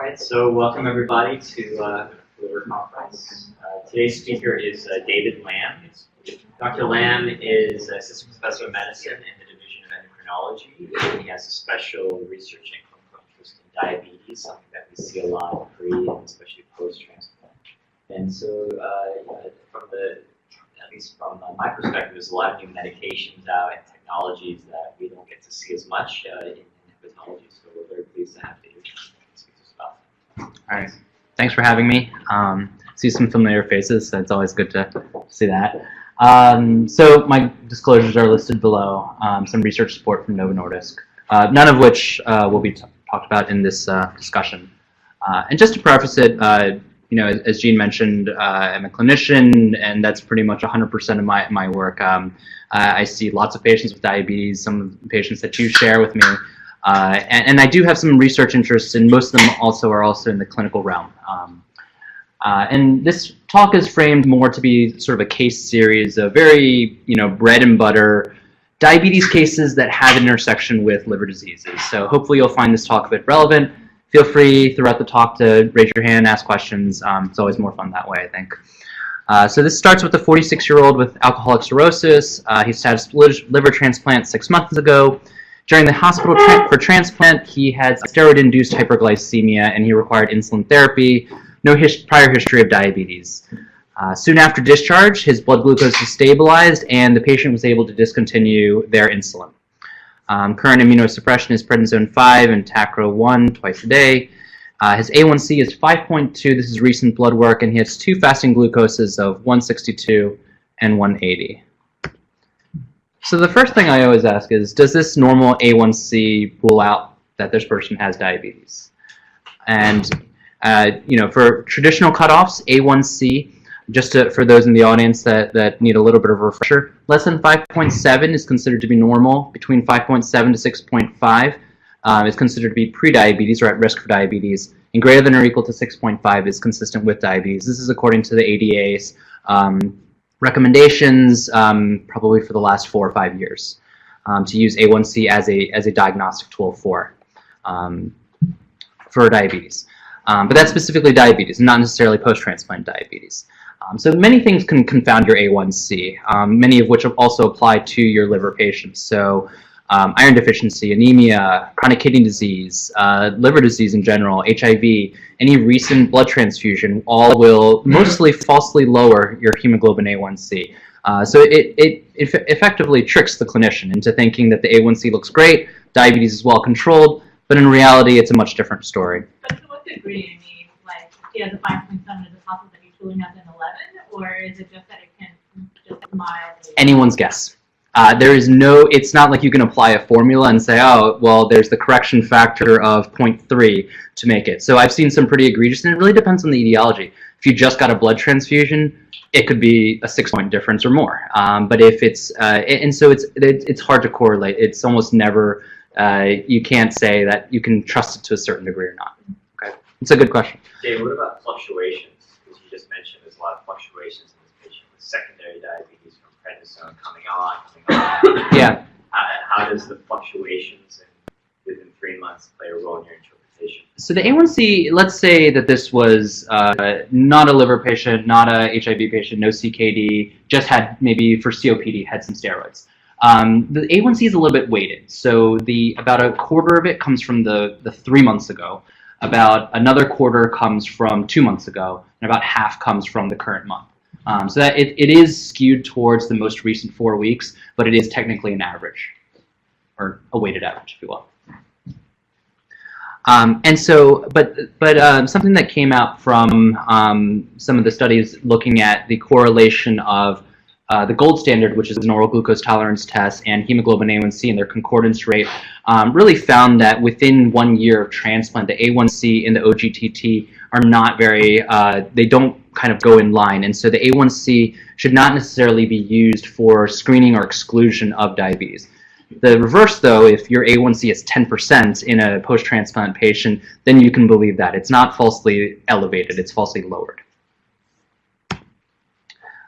Right, so welcome everybody to Liver Conference. Today's speaker is David Lamb. Dr. Lamb is Assistant Professor of Medicine in the Division of Endocrinology, and he has a special research and clinical interest in diabetes, something that we see a lot pre and especially post-transplant. And so, at least from my perspective, there's a lot of new medications out and technologies that we don't get to see as much in hepatology. So we're very pleased to have David. All right, thanks for having me. See some familiar faces, so it's always good to see that. So my disclosures are listed below. Some research support from Novo Nordisk, none of which will be talked about in this discussion. And just to preface it, you know, as Jean mentioned, I'm a clinician, and that's pretty much 100% of my work. I see lots of patients with diabetes, some of the patients that you share with me. And I do have some research interests, and most of them are also in the clinical realm. And this talk is framed more to be sort of a case series of very, bread and butter diabetes cases that have an intersection with liver diseases. So hopefully you'll find this talk a bit relevant. Feel free throughout the talk to raise your hand, ask questions. It's always more fun that way, I think. So this starts with a 46-year-old with alcoholic cirrhosis. He had a liver transplant 6 months ago. During the hospital for transplant, he had steroid-induced hyperglycemia, and he required insulin therapy. No prior history of diabetes. Soon after discharge, his blood glucose was stabilized, and the patient was able to discontinue their insulin. Current immunosuppression is prednisone 5 and tacro 1 twice a day. His A1C is 5.2. This is recent blood work, and he has 2 fasting glucoses of 162 and 180. So the first thing I always ask is, does this normal A1C rule out that this person has diabetes? And for traditional cutoffs, A1C, just for those in the audience that need a little bit of a refresher, less than 5.7 is considered to be normal. Between 5.7 to 6.5 is considered to be pre-diabetes or at risk for diabetes, and greater than or equal to 6.5 is consistent with diabetes. This is according to the ADA's recommendations, probably for the last 4 or 5 years, to use A1C as a diagnostic tool for diabetes. But that's specifically diabetes, not necessarily post-transplant diabetes. So many things can confound your A1C, many of which also apply to your liver patients. So iron deficiency, anemia, chronic kidney disease, liver disease in general, HIV, any recent blood transfusion, all will mostly falsely lower your hemoglobin A1C. So it effectively tricks the clinician into thinking that the A1C looks great, diabetes is well controlled, but in reality it's a much different story. But to what degree? I mean, like, if he has a 5.7, is it possible that he truly has an 11, or is it just that it can just mildly? Anyone's guess. It's not like you can apply a formula and say, oh, well, there's the correction factor of 0.3 to make it. So I've seen some pretty egregious, and it really depends on the etiology. If you just got a blood transfusion, it could be a 6-point difference or more. But if it's, and so it's hard to correlate. It's almost never, you can't say that you can trust it to a certain degree or not. Okay, it's a good question. Dave, what about fluctuations? Because you just mentioned there's a lot of fluctuations in this patient with secondary diabetes from prednisone coming on. Yeah. How does the fluctuations within 3 months play a role in your interpretation? So the A1C, let's say that this was not a liver patient, not a HIV patient, no CKD, just had maybe for COPD had some steroids. The A1C is a little bit weighted. So about a quarter of it comes from the 3 months ago, about another quarter comes from 2 months ago, and about half comes from the current month. So that it is skewed towards the most recent 4 weeks, but it is technically an average, or a weighted average, if you will. And so, but something that came out from some of the studies looking at the correlation of the gold standard, which is an oral glucose tolerance test, and hemoglobin A1C and their concordance rate, really found that within 1 year of transplant, the A1C and the OGTT are not very, they don't kind of go in line, and so the A1C should not necessarily be used for screening or exclusion of diabetes. The reverse, though, if your A1C is 10% in a post-transplant patient, then you can believe that. It's not falsely elevated, it's falsely lowered.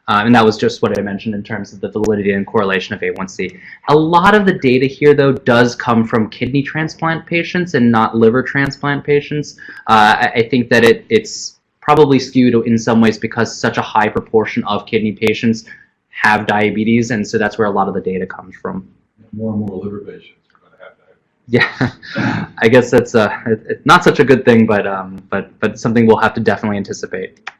And that was just what I mentioned in terms of the validity and correlation of A1C. A lot of the data here, though, does come from kidney transplant patients and not liver transplant patients. I think that it's probably skewed in some ways because such a high proportion of kidney patients have diabetes, and so that's where a lot of the data comes from. More and more liver patients are going to have diabetes. Yeah, I guess that's not such a good thing, but something we'll have to definitely anticipate.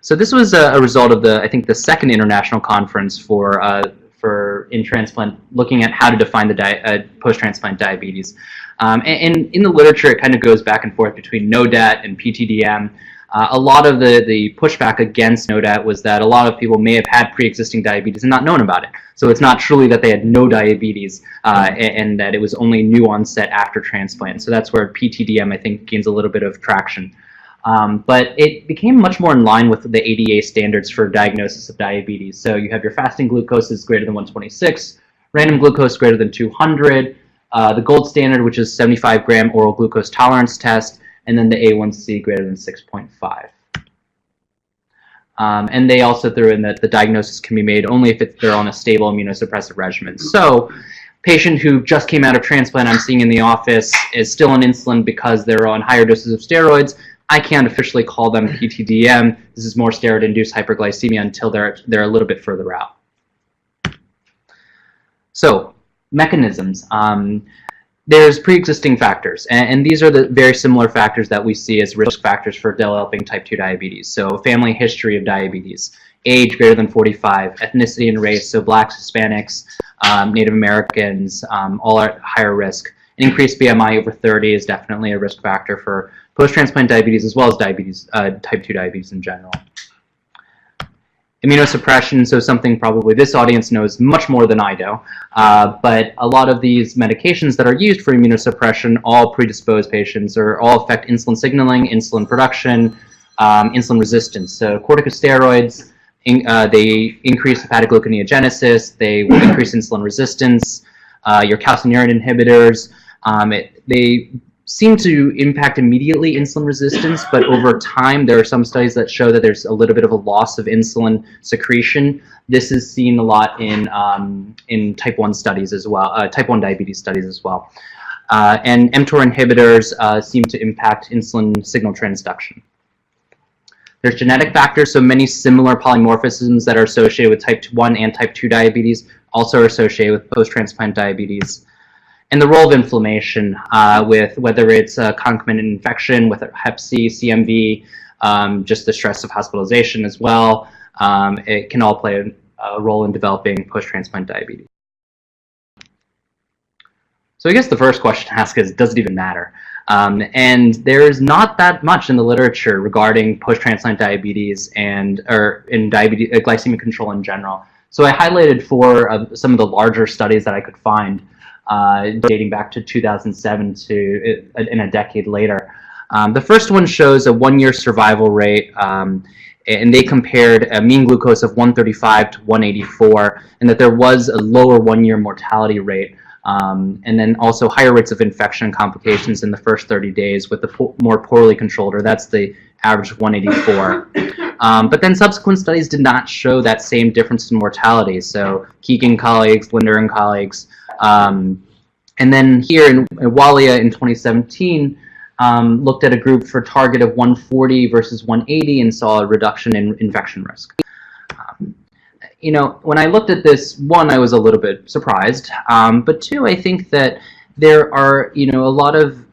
So this was a result of I think the second international conference for in transplant, looking at how to define the post-transplant diabetes. And in the literature, it kind of goes back and forth between NODAT and PTDM. A lot of the pushback against NODAT was that a lot of people may have had pre-existing diabetes and not known about it. So it's not truly that they had no diabetes and that it was only new onset after transplant. So that's where PTDM, I think, gains a little bit of traction. But it became much more in line with the ADA standards for diagnosis of diabetes. So you have your fasting glucose is greater than 126, random glucose greater than 200, the gold standard, which is 75-gram oral glucose tolerance test, and then the A1C greater than 6.5. And they also threw in that the diagnosis can be made only if they're on a stable immunosuppressive regimen. So patient who just came out of transplant I'm seeing in the office is still on insulin because they're on higher doses of steroids. I can't officially call them PTDM. This is more steroid-induced hyperglycemia until they're a little bit further out. So, mechanisms. There's pre-existing factors, and these are the very similar factors that we see as risk factors for developing type 2 diabetes. So, family history of diabetes, age greater than 45, ethnicity and race, so blacks, Hispanics, Native Americans, all are at higher risk. An increased BMI over 30 is definitely a risk factor for post-transplant diabetes as well as diabetes, type 2 diabetes in general. Immunosuppression, so something probably this audience knows much more than I do, but a lot of these medications that are used for immunosuppression all predispose patients or all affect insulin signaling, insulin production, insulin resistance. So corticosteroids, they increase hepatic gluconeogenesis, they will increase insulin resistance, your calcineurin inhibitors, they seem to impact immediately insulin resistance, but over time there are some studies that show that there's a little bit of a loss of insulin secretion. This is seen a lot in type 1 studies as well, type 1 diabetes studies as well. And mTOR inhibitors seem to impact insulin signal transduction. There's genetic factors, so many similar polymorphisms that are associated with type 1 and type 2 diabetes also are associated with post-transplant diabetes. And the role of inflammation with whether it's a concomitant infection with Hep C, CMV, just the stress of hospitalization as well, it can all play a role in developing post-transplant diabetes. So I guess the first question to ask is, does it even matter? And there's not that much in the literature regarding post-transplant diabetes or in diabetes, glycemic control in general. So I highlighted some of the larger studies that I could find dating back to 2007 to in a decade later. The first one shows a 1-year survival rate, and they compared a mean glucose of 135 to 184, and that there was a lower 1-year mortality rate, and then also higher rates of infection and complications in the first 30 days with the more poorly controlled, or that's the average of 184. But then subsequent studies did not show that same difference in mortality. So Keegan colleagues, Linder and colleagues, and then here in Walia in 2017 looked at a group for target of 140 versus 180 and saw a reduction in infection risk. You know, when I looked at this, one, I was a little bit surprised, but two, I think that there are, you know, a lot of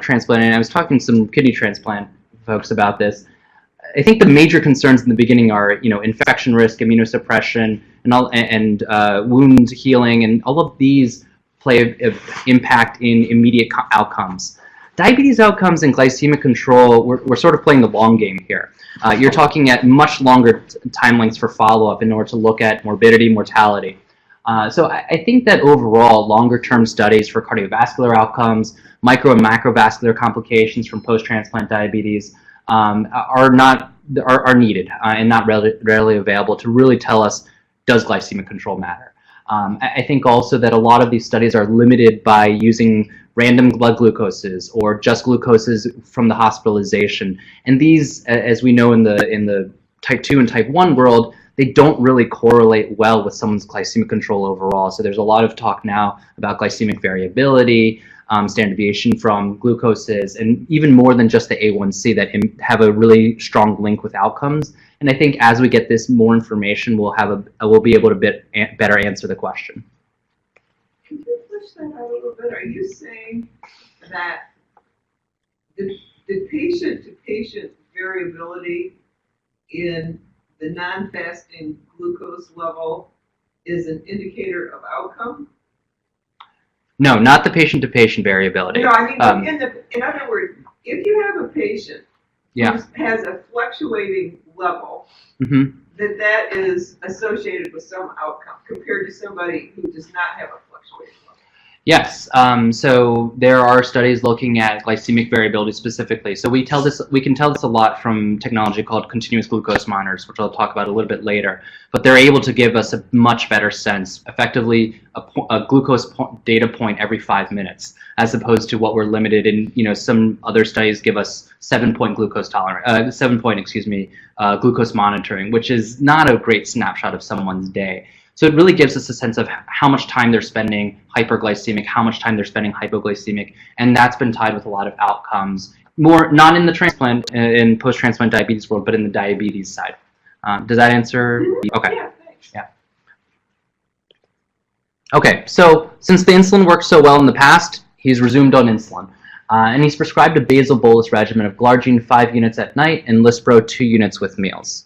transplant, and I was talking to some kidney transplant folks about this. I think the major concerns in the beginning are, you know, infection risk, immunosuppression, and wound healing, and all of these play an impact in immediate outcomes. Diabetes outcomes and glycemic control, we're sort of playing the long game here. You're talking at much longer time lengths for follow-up in order to look at morbidity, mortality. So I think that overall, longer-term studies for cardiovascular outcomes, micro and macrovascular complications from post-transplant diabetes are needed and not readily available to really tell us, does glycemic control matter? I think also that a lot of these studies are limited by using random blood glucoses or just glucoses from the hospitalization, and these, as we know in the type 2 and type 1 world, they don't really correlate well with someone's glycemic control overall. So there's a lot of talk now about glycemic variability, standard deviation from glucoses, and even more than just the A1C that have a really strong link with outcomes. And I think as we get this more information, we'll be able to better answer the question. Can you push that out a little bit? Are you saying that the patient-to-patient variability in the non-fasting glucose level is an indicator of outcome? No, not the patient-to-patient variability. No, I mean, in other words, if you have a patient who has a fluctuating level, that is associated with some outcome compared to somebody who does not have a fluctuating level. Yes, so there are studies looking at glycemic variability specifically. So we can tell this a lot from technology called continuous glucose monitors, which I'll talk about a little bit later. But they're able to give us a much better sense, effectively a glucose data point every 5 minutes, as opposed to what we're limited in. Some other studies give us 7-point glucose tolerance, 7-point glucose monitoring, which is not a great snapshot of someone's day. So it really gives us a sense of how much time they're spending hyperglycemic, how much time they're spending hypoglycemic, and that's been tied with a lot of outcomes. More not in the transplant, in post-transplant diabetes world, but in the diabetes side. Does that answer? Okay. Yeah, thanks. Yeah. Okay, so since the insulin worked so well in the past, he's resumed on insulin. And he's prescribed a basal bolus regimen of glargine 5 units at night and Lispro 2 units with meals.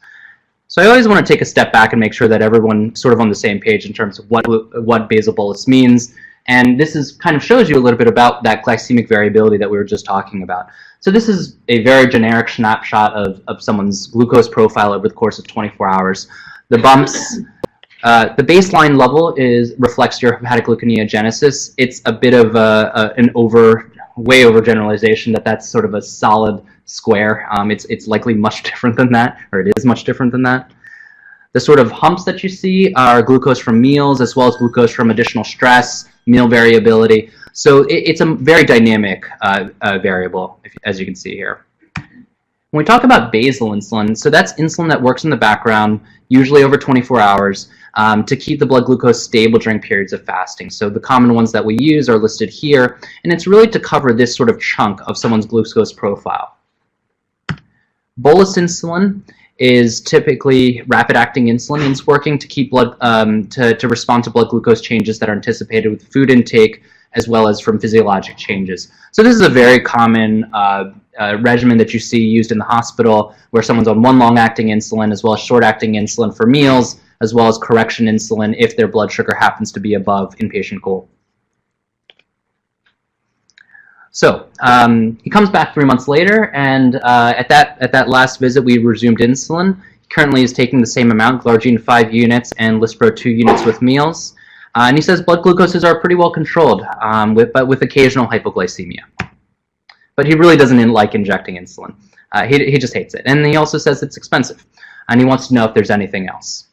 So I always want to take a step back and make sure that everyone's sort of on the same page in terms of what basal bolus means. And this kind of shows you a little bit about that glycemic variability that we were just talking about. So this is a very generic snapshot of someone's glucose profile over the course of 24 hours. The bumps, the baseline level reflects your hepatic gluconeogenesis. It's a bit of an way overgeneralization that's sort of a solid square. It's likely much different than that, or it is much different than that. The sort of humps that you see are glucose from meals as well as glucose from additional stress, meal variability. So it's a very dynamic variable, as you can see here. When we talk about basal insulin, so that's insulin that works in the background, usually over 24 hours, to keep the blood glucose stable during periods of fasting. So the common ones that we use are listed here, and it's really to cover this sort of chunk of someone's glucose profile. Bolus insulin is typically rapid-acting insulin, and it's working to keep blood to respond to blood glucose changes that are anticipated with food intake as well as from physiologic changes. So this is a very common regimen that you see used in the hospital, where someone's on one long-acting insulin as well as short-acting insulin for meals, as well as correction insulin if their blood sugar happens to be above inpatient goal. So he comes back 3 months later, and at that last visit, we resumed insulin. He currently is taking the same amount, glargine 5 units and Lispro 2 units with meals. And he says blood glucoses are pretty well controlled, but with occasional hypoglycemia. But he really doesn't like injecting insulin. He just hates it. And he also says it's expensive, and he wants to know if there's anything else.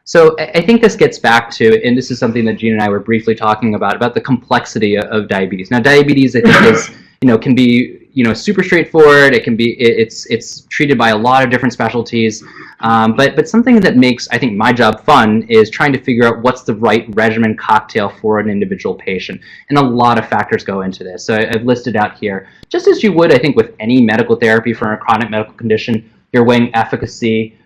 So I think this gets back to, and this is something that Jean and I were briefly talking about the complexity of diabetes. Now, diabetes, I think, is, can be, super straightforward. It can be, it's treated by a lot of different specialties. But something that makes, I think, my job fun is trying to figure out what's the right regimen cocktail for an individual patient. And a lot of factors go into this. So I've listed out here, just as you would, I think, with any medical therapy for a chronic medical condition, you're weighing efficacy,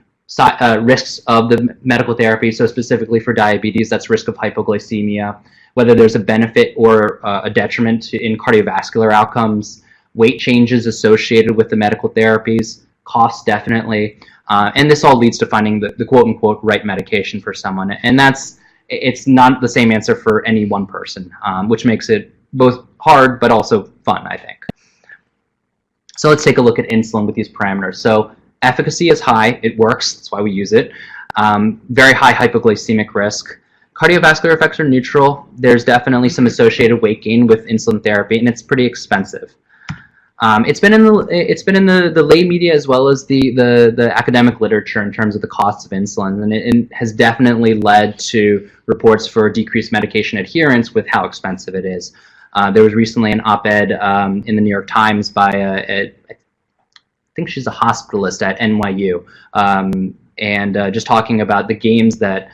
risks of the medical therapy. So specifically for diabetes, that's risk of hypoglycemia, whether there's a benefit or a detriment in cardiovascular outcomes, weight changes associated with the medical therapies, costs definitely, and this all leads to finding the quote-unquote right medication for someone. And it's not the same answer for any one person, which makes it both hard but also fun, I think. So let's take a look at insulin with these parameters. So efficacy is high, it works, that's why we use it. Very high hypoglycemic risk. Cardiovascular effects are neutral. There's definitely some associated weight gain with insulin therapy, and it's pretty expensive. It's been in the lay media as well as the academic literature in terms of the costs of insulin, and it has definitely led to reports for decreased medication adherence with how expensive it is. There was recently an op-ed in the New York Times by I think she's a hospitalist at NYU, and just talking about the games that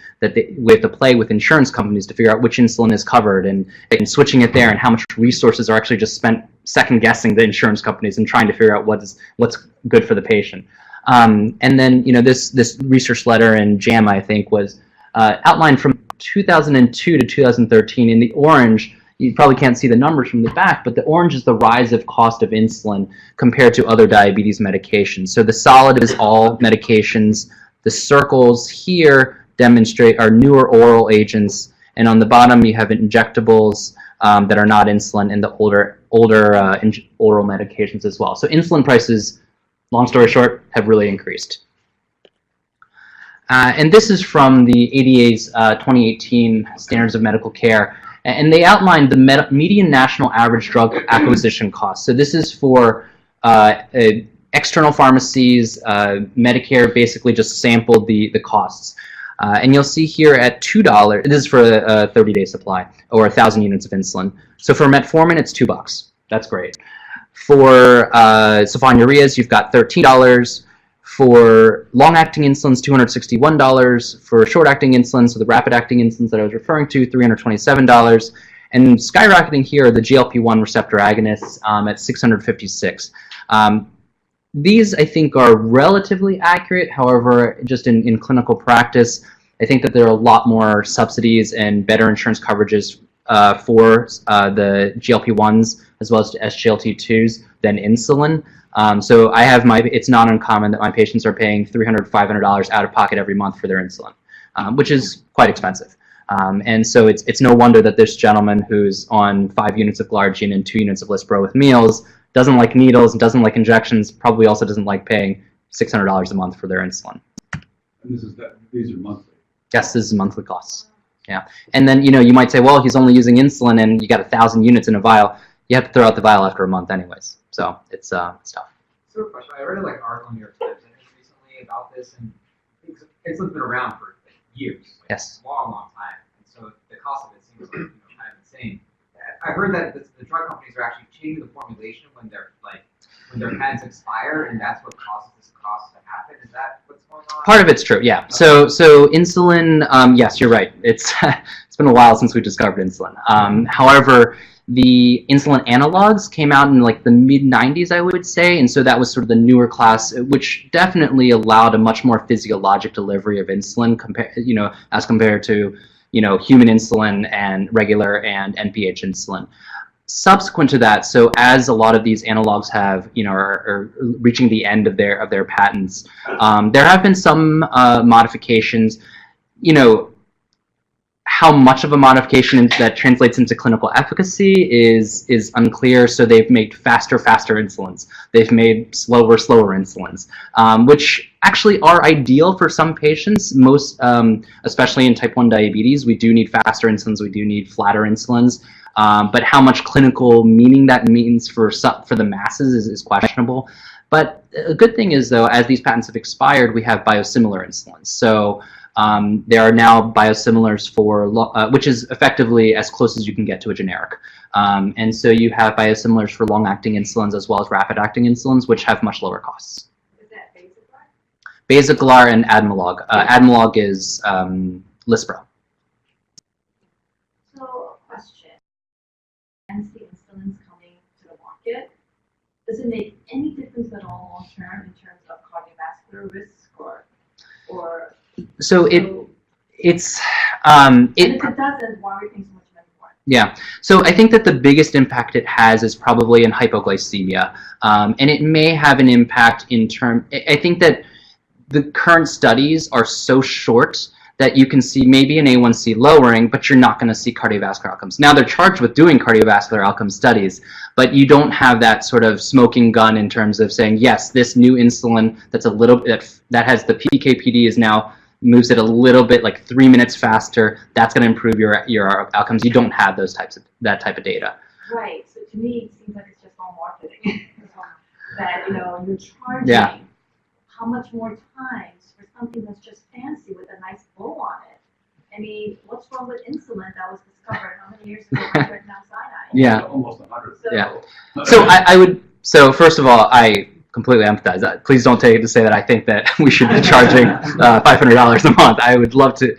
we have to play with insurance companies to figure out which insulin is covered and switching it there, and how much resources are actually just spent second guessing the insurance companies and trying to figure out what's good for the patient. And then this research letter in JAMA, I think, was outlined from 2002 to 2013. In the orange, you probably can't see the numbers from the back, but the orange is the rise of cost of insulin compared to other diabetes medications. So the solid is all medications. The circles here demonstrate our newer oral agents, and on the bottom you have injectables that are not insulin, and the older oral medications as well. So insulin prices, long story short, have really increased. And this is from the ADA's 2018 Standards of Medical Care, and they outlined the median national average drug acquisition cost. So this is for external pharmacies. Medicare basically just sampled the costs. And you'll see here at $2, this is for a 30-day supply, or 1,000 units of insulin. So for metformin, it's $2. That's great. For sulfonylureas, you've got $13. For long-acting insulins, $261. For short-acting insulins, so the rapid-acting insulins that I was referring to, $327. And skyrocketing here are the GLP-1 receptor agonists at $656. These, I think, are relatively accurate. However, just in clinical practice, I think that there are a lot more subsidies and better insurance coverages for the GLP-1s as well as SGLT2s than insulin. So I have it's not uncommon that my patients are paying $300, $500 out of pocket every month for their insulin, which is quite expensive. And so it's no wonder that this gentleman who's on 5 units of Glargine and 2 units of Lispro with meals doesn't like needles and doesn't like injections, probably also doesn't like paying $600 a month for their insulin. And these are monthly? Yes, this is monthly costs. Yeah. And then, you might say, well, he's only using insulin and you got 1,000 units in a vial. You have to throw out the vial after a month anyways. So it's tough. So a question, I read an article in New York Times recently about this, and insulin's been around for years. Yes. A long, long time. And so the cost of it seems kind of insane. I heard that the drug companies are actually changing the formulation when their patents expire, and that's what causes this cost to happen. Is that what's going on? Part of it's true, yeah. Okay. So insulin, yes, you're right. It's been a while since we discovered insulin. However, the insulin analogs came out in the mid-90s, I would say, and so that was sort of the newer class, which definitely allowed a much more physiologic delivery of insulin as compared to human insulin and regular and NPH insulin. Subsequent to that, so as a lot of these analogs have, are reaching the end of their patents, there have been some modifications. How much of a modification that translates into clinical efficacy is unclear. So they've made faster insulins. They've made slower insulins, which actually are ideal for some patients. Most, especially in type 1 diabetes, we do need faster insulins. We do need flatter insulins. But how much clinical meaning that means for the masses is questionable. But a good thing is, though, as these patents have expired, we have biosimilar insulins. So there are now biosimilars for, which is effectively as close as you can get to a generic. And so you have biosimilars for long-acting insulins as well as rapid-acting insulins, which have much lower costs. Is that Basaglar? Basaglar and Admelog. Admelog is Lispro. So, a question. As the insulin's coming to the market, does it make any difference at all long-term in terms of cardiovascular risk or So it's and if it doesn't, why are we paying so much money for it? Yeah, so I think that the biggest impact it has is probably in hypoglycemia, and it may have an impact in I think that the current studies are so short that you can see maybe an A1C lowering, but you're not going to see cardiovascular outcomes. Now they're charged with doing cardiovascular outcome studies, but you don't have that sort of smoking gun in terms of saying, yes, this new insulin that's that has the PK/PD is now moves it a little bit 3 minutes faster. That's going to improve your outcomes. You don't have that type of data. Right. So to me, it seems like it's just all marketing. That you're charging how much more times for something that's just fancy with a nice bow on it. I mean, what's wrong with insulin that was discovered how many years ago under Mount Sinai? Yeah. Almost 100. So, Yeah. So I would. So first of all, I completely empathize that. Please don't take it to say that I think that we should be charging $500 a month. I would love to.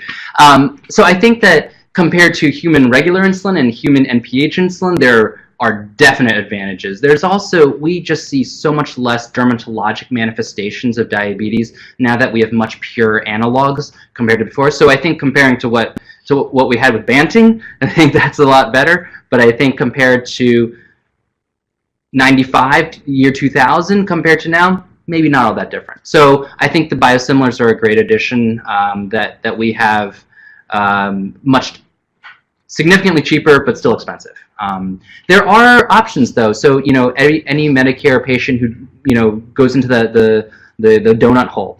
So I think that compared to human regular insulin and human NPH insulin, there are definite advantages. There's also, we just see so much less dermatologic manifestations of diabetes now that we have much pure analogs compared to before. So I think comparing to what we had with Banting, I think that's a lot better. But I think compared to 95, year 2000 compared to now, maybe not all that different. So I think the biosimilars are a great addition, that we have much significantly cheaper but still expensive. There are options though. So any Medicare patient who goes into the donut hole,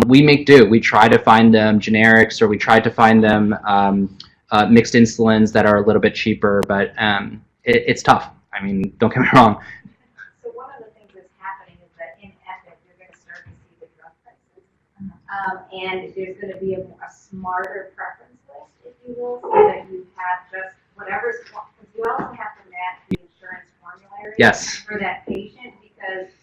we make do. We try to find them generics, or we try to find them mixed insulins that are a little bit cheaper, but it's tough. I mean, don't get me wrong. So one of the things that's happening is that in Epic, you're going to start to see the drug prices. And there's going to be a smarter preference list, if you will, so that you have just whatever's, because you also have to match the insurance formulary Yes. for that patient, because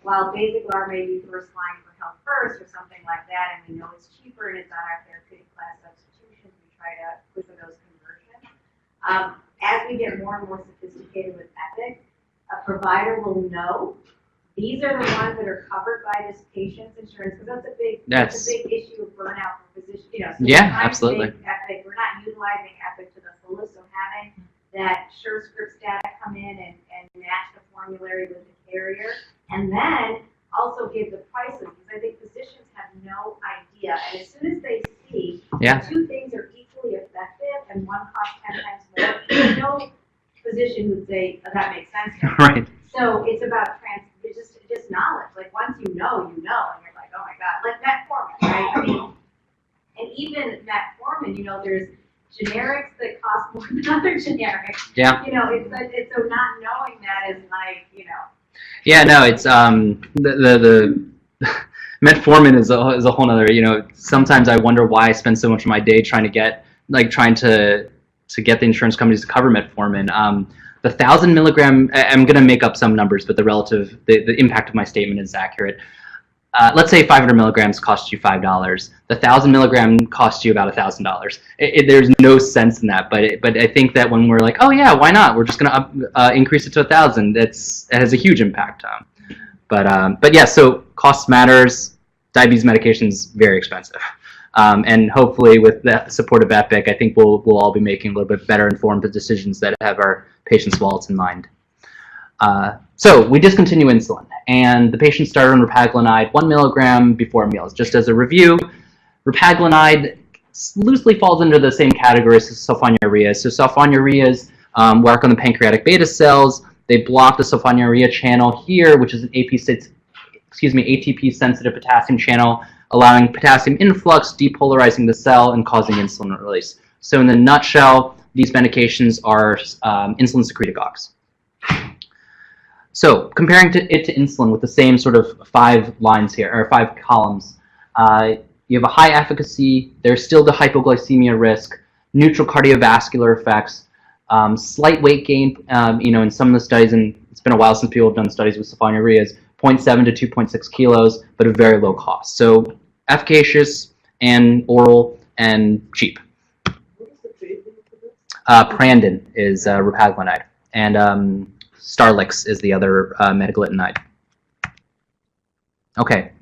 while Basaglar may be first line for Health First or something like that, and we know it's cheaper and it's on our therapeutic class substitutions, we try to push for those conversions. As we get more and more sophisticated with Epic, a provider will know these are the ones that are covered by this patient's insurance, because that's a big issue of burnout for physicians. So yeah, absolutely. Epic, we're not utilizing Epic to the fullest, so having that SureScripts data come in and match the formulary with the carrier, and then also give the prices, because I think physicians have no idea, and as soon as they see the two things are equally effective and one costs 10 times more, there's no physician would say, oh, that makes sense to me. Right. So it's about just knowledge. Like once you know, and you're like, oh my god, like metformin, right? I mean, and even metformin, there's generics that cost more than other generics. Yeah. It's so not knowing that is like, Yeah, no, it's the metformin is a whole nother. Sometimes I wonder why I spend so much of my day trying to get the insurance companies to cover metformin. The 1,000 milligram, I'm going to make up some numbers, but the impact of my statement is accurate. Let's say 500 milligrams costs you $5. The 1,000 milligram costs you about $1,000. There's no sense in that, but I think that when we're like, oh yeah, why not? We're just going to increase it to 1,000. It has a huge impact. But yeah, so cost matters. Diabetes medication is very expensive. And hopefully with the support of Epic, I think we'll all be making a little bit better informed decisions that have our patients' wallets in mind. So we discontinue insulin, and the patient started on repaglinide 1 milligram before meals. Just as a review, repaglinide loosely falls into the same category as sulfonylureas. So sulfonylureas work on the pancreatic beta cells. They block the sulfonylurea channel here, which is an ATP-sensitive potassium channel, allowing potassium influx, depolarizing the cell, and causing insulin release. So in the nutshell, these medications are insulin secretagogues. So comparing it to insulin with the same sort of 5 lines here, or 5 columns, you have a high efficacy, there's still the hypoglycemia risk, neutral cardiovascular effects, slight weight gain, in some of the studies, and it's been a while since people have done studies with sulfonylureas, 0.7 to 2.6 kilos, but a very low cost. So efficacious and oral and cheap. What is the treatment for this? Prandin is repaglinide, and Starlix is the other metaglitinide. Okay,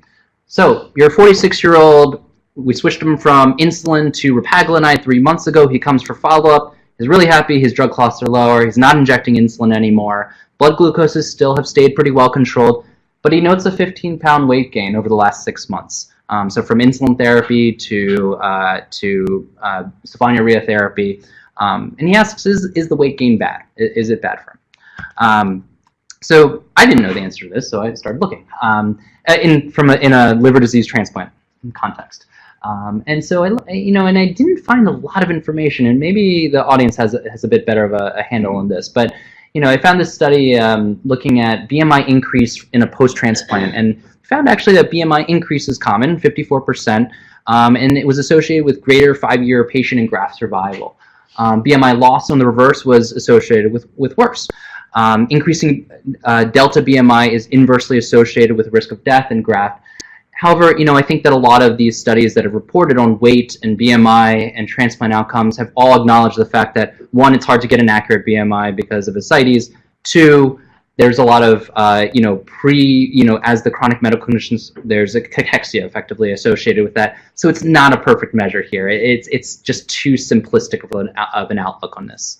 so you're a 46-year-old. We switched him from insulin to repaglinide 3 months ago. He comes for follow-up. He's really happy. His drug costs are lower. He's not injecting insulin anymore. Blood glucoses still have stayed pretty well controlled, but he notes a 15-pound weight gain over the last 6 months. So from insulin therapy to sulfonylurea therapy, and he asks, is the weight gain bad? Is it bad for him? So I didn't know the answer to this, so I started looking in a liver disease transplant context. And so and I didn't find a lot of information, and maybe the audience has a bit better of a handle on this, but I found this study looking at BMI increase in a post-transplant, and found actually that BMI increase is common, 54%, and it was associated with greater 5-year patient and graft survival. BMI loss on the reverse was associated with worse. Increasing delta BMI is inversely associated with risk of death and graft. However, I think that a lot of these studies that have reported on weight and BMI and transplant outcomes have all acknowledged the fact that, one, it's hard to get an accurate BMI because of ascites. Two, there's a lot of, as the chronic medical conditions, there's a cachexia effectively associated with that. So it's not a perfect measure here. It's just too simplistic of an outlook on this.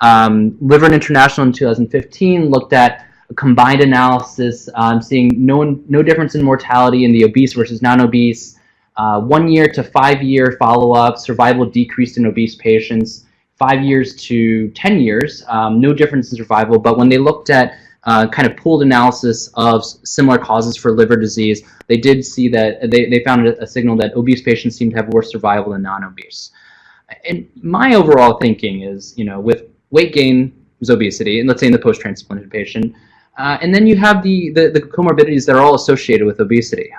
Liver International in 2015 looked at a combined analysis, seeing no difference in mortality in the obese versus non-obese. 1 year to 5 year follow-up, survival decreased in obese patients. 5 years to 10 years, no difference in survival. But when they looked at kind of pooled analysis of similar causes for liver disease, they did see that they found a signal that obese patients seem to have worse survival than non-obese. And my overall thinking is, with weight gain is obesity, and let's say in the post-transplanted patient, and then you have the comorbidities that are all associated with obesity.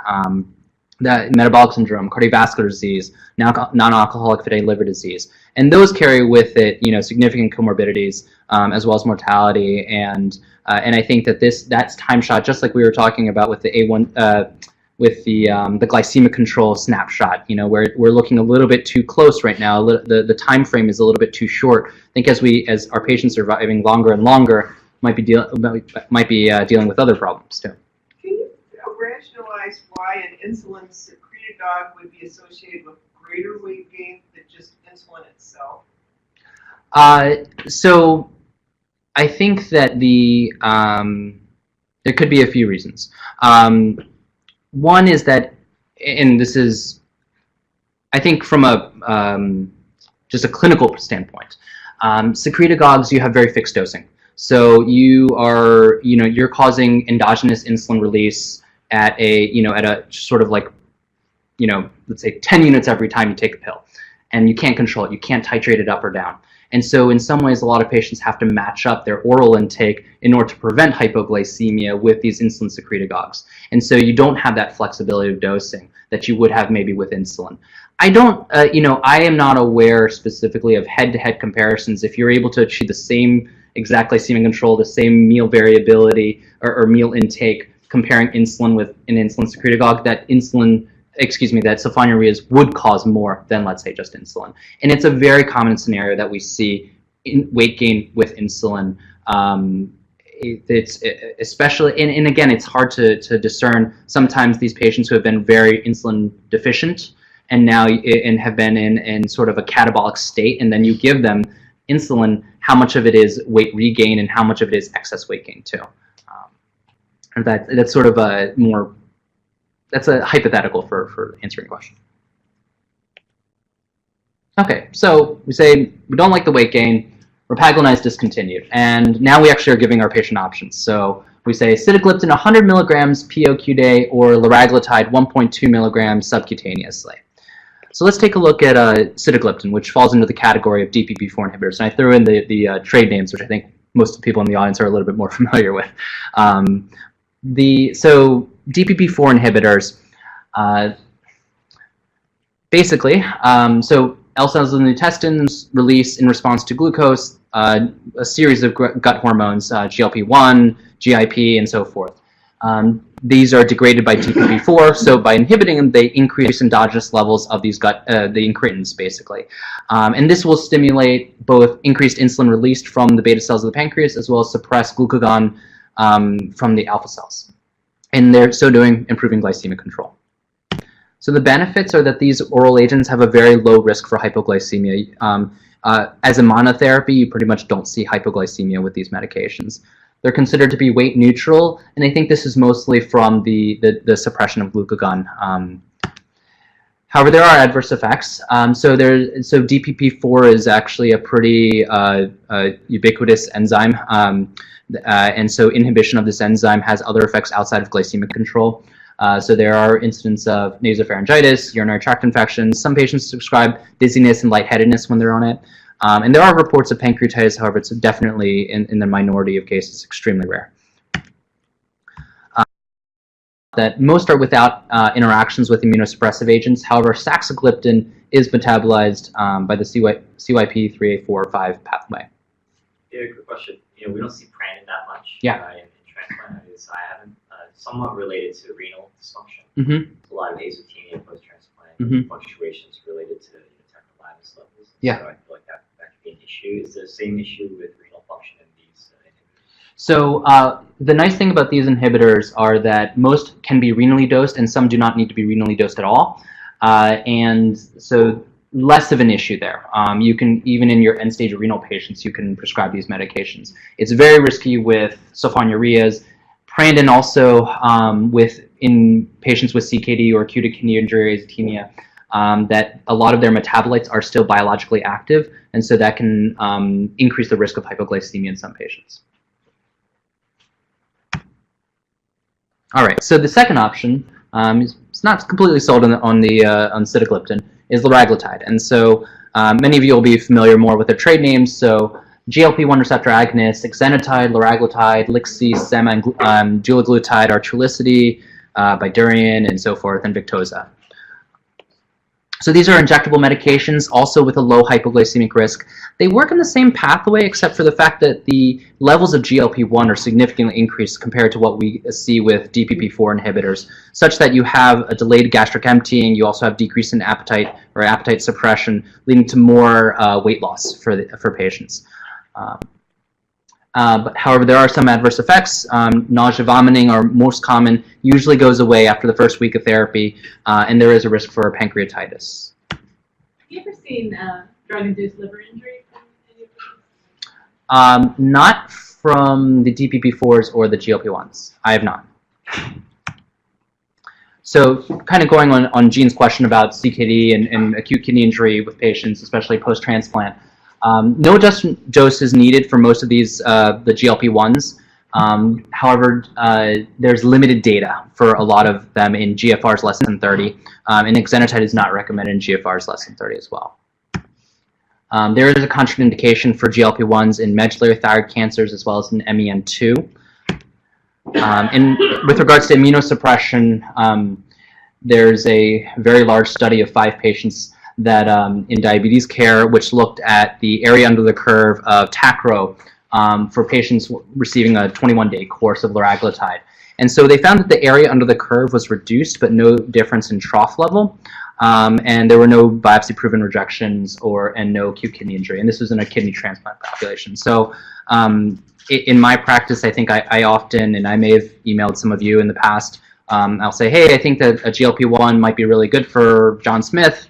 That metabolic syndrome, cardiovascular disease, non-alcoholic fatty liver disease, and those carry with it, significant comorbidities as well as mortality. And I think that that's time shot, just like we were talking about with the A1, with the glycemic control snapshot. Where we're looking a little bit too close right now. The time frame is a little bit too short. I think as our patients are surviving longer and longer, might be dealing with other problems too. Rationalize why an insulin secretagogue would be associated with greater weight gain than just insulin itself? So I think that there could be a few reasons. One is that, and this is, I think from just a clinical standpoint, secretagogues, you have very fixed dosing. So you're causing endogenous insulin release at a sort of like, let's say 10 units every time you take a pill, and you can't control it. You can't titrate it up or down. And so in some ways, a lot of patients have to match up their oral intake in order to prevent hypoglycemia with these insulin secretagogues. And so you don't have that flexibility of dosing that you would have maybe with insulin. I am not aware specifically of head-to-head comparisons. If you're able to achieve the same exact glycemic control, the same meal variability or meal intake, comparing insulin with an insulin secretagogue, that sulfonylureas would cause more than, let's say, just insulin. And it's a very common scenario that we see in weight gain with insulin. It's especially, and again, it's hard to discern sometimes these patients who have been very insulin deficient and now have been in sort of a catabolic state, and then you give them insulin, how much of it is weight regain and how much of it is excess weight gain too. That's sort of that's a hypothetical for answering a question. Okay, so we say we don't like the weight gain, repaglinide is discontinued, and now we actually are giving our patient options. So we say sitagliptin 100 milligrams POQ day or liraglutide 1.2 milligrams subcutaneously. So let's take a look at sitagliptin, which falls into the category of DPP-4 inhibitors. And I threw in the trade names, which I think most of the people in the audience are a little bit more familiar with. So DPP-4 inhibitors, basically, so L cells in the intestines release in response to glucose a series of gut hormones, GLP-1, GIP, and so forth. These are degraded by DPP-4, so by inhibiting them, they increase endogenous levels of these the incretins, basically. And this will stimulate both increased insulin released from the beta cells of the pancreas, as well as suppress glucagon from the alpha cells. And they're so doing improving glycemic control. So the benefits are that these oral agents have a very low risk for hypoglycemia. As a monotherapy, you pretty much don't see hypoglycemia with these medications. They're considered to be weight neutral, and I think this is mostly from the suppression of glucagon. However, there are adverse effects. So DPP-4 is actually a pretty ubiquitous enzyme, and so inhibition of this enzyme has other effects outside of glycemic control. So there are incidents of nasopharyngitis, urinary tract infections. Some patients describe dizziness and lightheadedness when they're on it. And there are reports of pancreatitis, however, it's definitely, in the minority of cases, extremely rare. That most are without interactions with immunosuppressive agents. However, saxagliptin is metabolized by the CYP3A4/5 pathway. Yeah, good question. we don't see prandial that much Yeah. in transplant. I haven't, somewhat related to renal dysfunction. Mm-hmm. A lot of azotemia post-transplant, Mhm. fluctuations related to tacrolimus levels. Yeah. So I feel like that could be an issue. Is the same issue with renal function in these inhibitors? So the nice thing about these inhibitors are that most can be renally dosed and some do not need to be renally dosed at all. And so less of an issue there. You can, even in your end-stage renal patients, you can prescribe these medications. It's very risky with sulfonylureas. Prandin also in patients with CKD or acute kidney injury, azotemia, that a lot of their metabolites are still biologically active, and so that can increase the risk of hypoglycemia in some patients. All right, so the second option, it's not completely sold on sitagliptin, is liraglutide. And so many of you will be familiar more with the trade names. So GLP-1 receptor agonists, exenatide, liraglutide, Lixi, Sema, and dulaglutide are Trulicity, Bydureon, and so forth, and Victoza. So these are injectable medications, also with a low hypoglycemic risk. They work in the same pathway, except for the fact that the levels of GLP-1 are significantly increased compared to what we see with DPP-4 inhibitors, such that you have a delayed gastric emptying. You also have decrease in appetite or appetite suppression, leading to more weight loss for patients. But however, there are some adverse effects. Nausea, vomiting are most common, usually goes away after the first week of therapy, and there is a risk for pancreatitis. Have you ever seen drug-induced liver injury from any of these? Not from the DPP-4s or the GLP-1s. I have not. So kind of going on Gene's question about CKD and acute kidney injury with patients, especially post-transplant. No dose is needed for most of these, the GLP-1s. However, there's limited data for a lot of them in GFRs less than 30, and exenatide is not recommended in GFRs less than 30 as well. There is a contraindication for GLP-1s in medullary thyroid cancers as well as in MEN2. And with regards to immunosuppression, there's a very large study of 5 patients that in diabetes care, which looked at the area under the curve of Tacro for patients receiving a 21-day course of liraglutide. And so they found that the area under the curve was reduced, but no difference in trough level. And there were no biopsy-proven rejections and no acute kidney injury. And this was in a kidney transplant population. So in my practice, I think I often, and I may have emailed some of you in the past, I'll say, hey, I think that a GLP-1 might be really good for John Smith.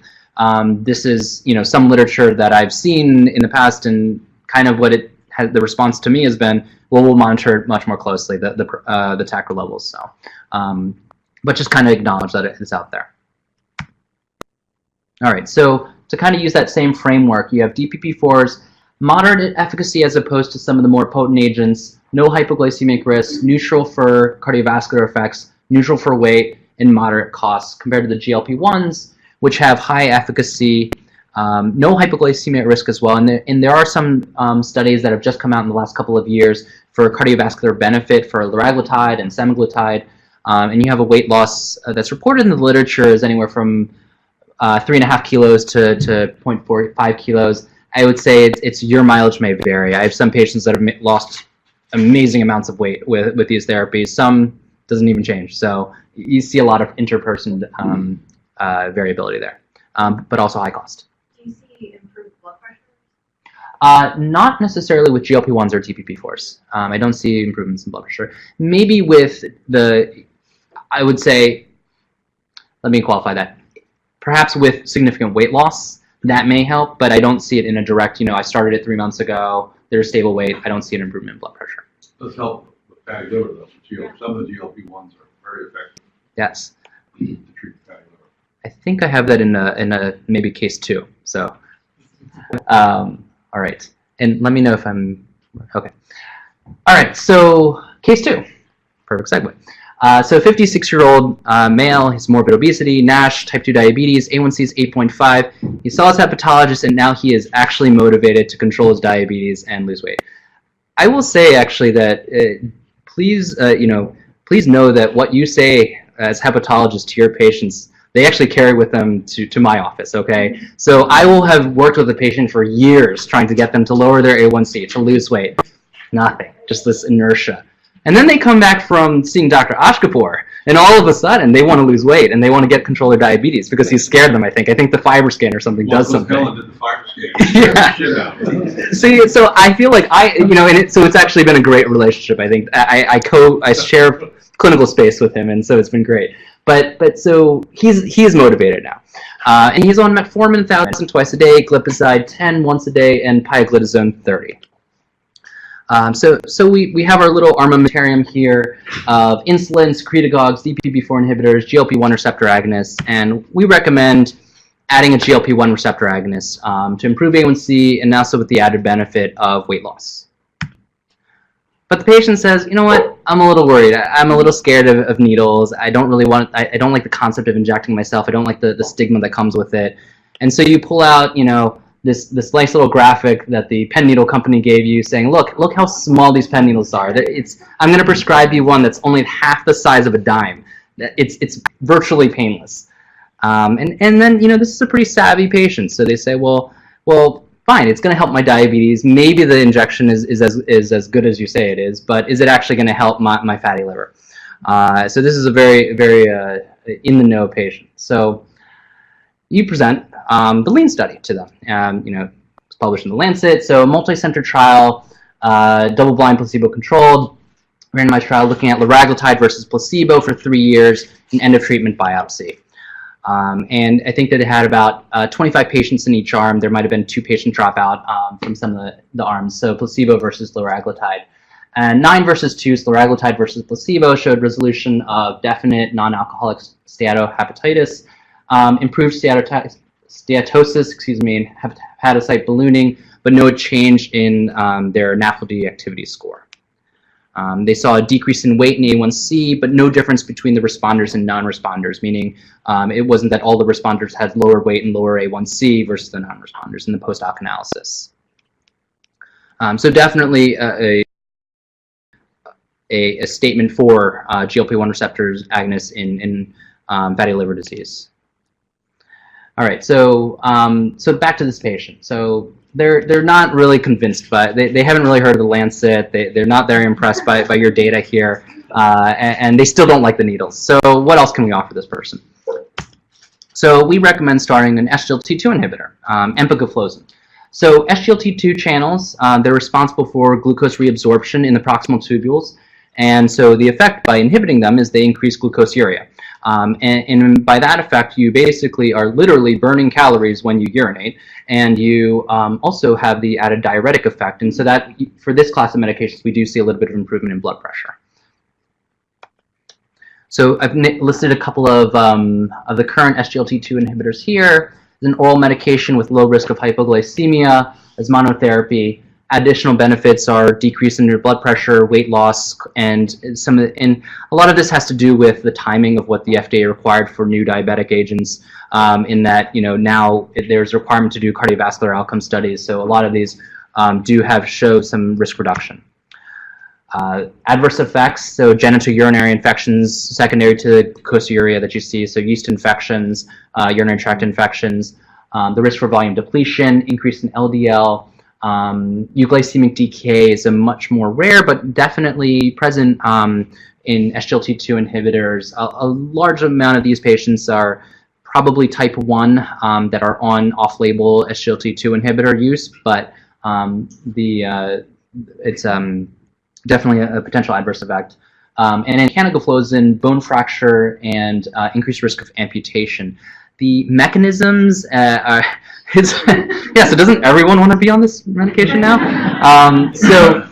This is, some literature that I've seen in the past, and kind of what the response to me has been, well, we'll monitor it much more closely, the Tacro levels. So, but just kind of acknowledge that it's out there. All right, so to kind of use that same framework, you have DPP-4s, moderate efficacy as opposed to some of the more potent agents, no hypoglycemic risk, neutral for cardiovascular effects, neutral for weight, and moderate costs compared to the GLP-1s, which have high efficacy, no hypoglycemia risk as well. And there are some studies that have just come out in the last couple of years for cardiovascular benefit for liraglutide and semaglutide. And you have a weight loss that's reported in the literature is anywhere from 3.5 kilos to 0.45 kilos. I would say it's your mileage may vary. I have some patients that have lost amazing amounts of weight with these therapies. Some doesn't even change. So you see a lot of interperson variability there, but also high cost. Do you see improved blood pressure? Not necessarily with GLP-1s or DPP-4s. I don't see improvements in blood pressure. Maybe with I would say, let me qualify that. Perhaps with significant weight loss, that may help, but I don't see it in a direct, I started it 3 months ago, there's stable weight, I don't see an improvement in blood pressure. It does help with fatty liver, though. Some of the GLP-1s are very effective Yes. to treat fatty liver. I think I have that in a maybe case 2. So, all right. And let me know if I'm, okay. All right, so case 2, perfect segue. So 56-year-old male, he's morbid obesity, NASH, type 2 diabetes, A1C is 8.5. He saw his hepatologist, and now he is actually motivated to control his diabetes and lose weight. I will say actually that please know that what you say as hepatologists to your patients, they actually carry with them to my office, okay? So I will have worked with a patient for years trying to get them to lower their A1C, to lose weight. Nothing, just this inertia. And then they come back from seeing Dr. Ashkapur, and all of a sudden they want to lose weight and they want to get control of diabetes because he scared them, I think. I think the fiber scan or something does something. Did the fiber scan. Yeah. See, so I feel like so it's actually been a great relationship. I think I share clinical space with him, and so it's been great. But so he's motivated now, and he's on metformin 1,000 twice a day, glipizide 10 once a day, and pioglitazone 30. So we have our little armamentarium here of insulin, secretagogues, DPP-4 inhibitors, GLP-1 receptor agonists, and we recommend adding a GLP-1 receptor agonist to improve A1C and also with the added benefit of weight loss. But the patient says, you know what, I'm a little worried. I'm a little scared of needles. I don't really want, I don't like the concept of injecting myself. I don't like the stigma that comes with it. And so you pull out, this nice little graphic that the pen needle company gave you saying, look how small these pen needles are. I'm going to prescribe you one that's only half the size of a dime. It's virtually painless. And then, this is a pretty savvy patient. So they say, well, fine, it's going to help my diabetes. Maybe the injection is as good as you say it is, but is it actually going to help my fatty liver? So this is a very, very in-the-know patient. So you present the LEAN study to them. It's published in the Lancet. So multi-center trial, double-blind placebo-controlled, randomized trial looking at liraglutide versus placebo for 3 years, an end-of-treatment biopsy. And I think that it had about 25 patients in each arm. There might have been 2 patient dropout from some of the arms, so placebo versus liraglutide. And 9 versus 2, so liraglutide versus placebo, showed resolution of definite non-alcoholic steatohepatitis, improved steatosis, and hepatocyte ballooning, but no change in their NAFLD activity score. They saw a decrease in weight in A1C, but no difference between the responders and non-responders, meaning it wasn't that all the responders had lower weight and lower A1C versus the non-responders in the post-hoc analysis. So definitely a statement for GLP-1 receptors agonists in fatty liver disease. All right, so back to this patient. So they're not really convinced, but they haven't really heard of the Lancet. They're not very impressed by your data here, and they still don't like the needles. So what else can we offer this person? So we recommend starting an SGLT2 inhibitor, empagliflozin. So SGLT2 channels, they're responsible for glucose reabsorption in the proximal tubules, and so the effect by inhibiting them is they increase glucoseuria. And by that effect, you basically are literally burning calories when you urinate, and you also have the added diuretic effect. And so that, for this class of medications, we do see a little bit of improvement in blood pressure. So I've listed a couple of the current SGLT2 inhibitors here. An oral medication with low risk of hypoglycemia as monotherapy. Additional benefits are decrease in your blood pressure, weight loss, and a lot of this has to do with the timing of what the FDA required for new diabetic agents. In that, now there's a requirement to do cardiovascular outcome studies, so a lot of these do show some risk reduction. Adverse effects, so genitourinary infections secondary to glucoseuria that you see, so yeast infections, urinary tract infections, the risk for volume depletion, increase in LDL. Euglycemic decay is a much more rare, but definitely present in SGLT2 inhibitors. A large amount of these patients are probably type 1 that are on off-label SGLT2 inhibitor use, but it's definitely a potential adverse effect. And in canagliflozin, bone fracture and increased risk of amputation. The mechanisms are, yeah, so doesn't everyone want to be on this medication now? So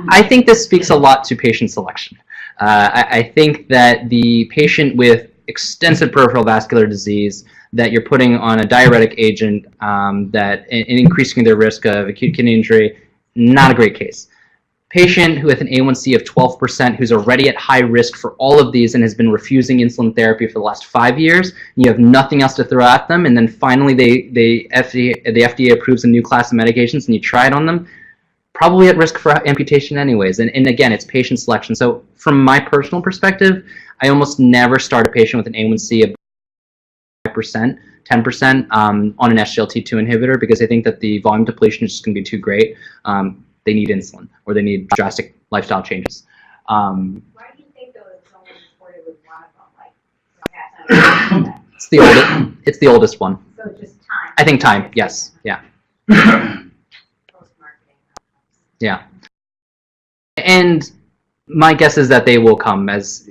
I think this speaks a lot to patient selection. I think that the patient with extensive peripheral vascular disease that you're putting on a diuretic agent that and increasing their risk of acute kidney injury, not a great case. Patient who with an A1C of 12% who's already at high risk for all of these and has been refusing insulin therapy for the last 5 years, and you have nothing else to throw at them, and then finally the FDA approves a new class of medications and you try it on them, probably at risk for amputation anyways. And again, it's patient selection. So from my personal perspective, I almost never start a patient with an A1C of 5%, 10% on an SGLT2 inhibitor because I think that the volume depletion is just going to be too great. they need insulin or they need drastic lifestyle changes. Why do you think though it's only reported with one of them, like, half It's the oldest. It's the oldest one. so it's just time? I think time. Yes. Yeah. Post-marketing outcomes. Yeah. And my guess is that they will come as